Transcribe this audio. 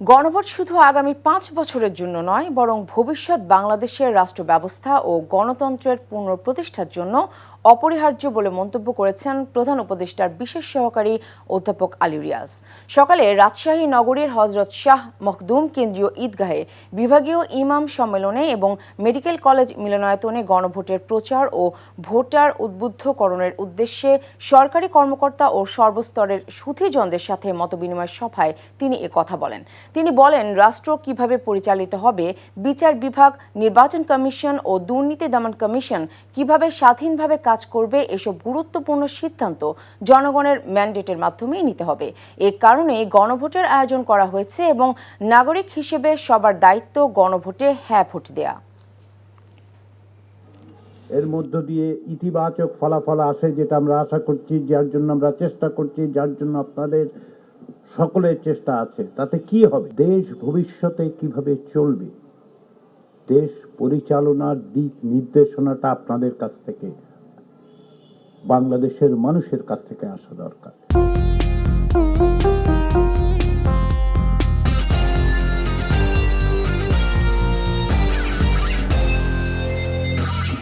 গণভোট শুধু আগামী 5 বছরের জন্য নয়, বরং ভবিষ্যৎ বাংলাদেশের রাষ্ট্র ব্যবস্থা ও গণতন্ত্রের পুনঃপ্রতিষ্ঠার জন্য অপরিহার্য বলে মন্তব্য করেছেন প্রধান উপদেষ্টার বিশেষ সহকারী অধ্যাপক আলী রিয়াজ। সকালে রাজশাহী নগরীর হযরত শাহ মখদুম কেন্দ্রীয় ঈদগাহে বিভাগীয় ইমাম সম্মেলনে এবং মেডিকেল কলেজ মিলনায়তনে গণভোটের প্রচার ও ভোটার উদ্বুদ্ধকরণের উদ্দেশ্যে সরকারি কর্মকর্তা ও সর্বস্তরের সুধীজনদের সাথে মতবিনিময় সভায় তিনি একথা বলেন। তিনি বলেন, রাষ্ট্র কিভাবে পরিচালিত হবে, বিচার বিভাগ, নির্বাচন কমিশন ও দুর্নীতি দমন কমিশন কিভাবে স্বাধীনভাবে কাজ করবে, এসব গুরুত্বপূর্ণ সিদ্ধান্ত জনগণের ম্যান্ডেটের মাধ্যমেই নিতে হবে। এ কারণে গণভোটের আয়োজন করা হয়েছে এবং নাগরিক হিসেবে সবার দায়িত্ব গণভোটে হ্যাঁ ভোট দেয়া। এর মধ্য দিয়ে ইতিবাচক ফলাফল আসে, যেটা আমরা আশা করছি, যার জন্য আমরা চেষ্টা করছি, যার জন্য আপনাদের সকলের চেষ্টা আছে। তাতে কি হবে, দেশ ভবিষ্যতে কিভাবে চলবে, দেশ পরিচালনার দিক নির্দেশনাটা আপনাদের কাছ থেকে, বাংলাদেশের মানুষের কাছ থেকে আসা দরকার।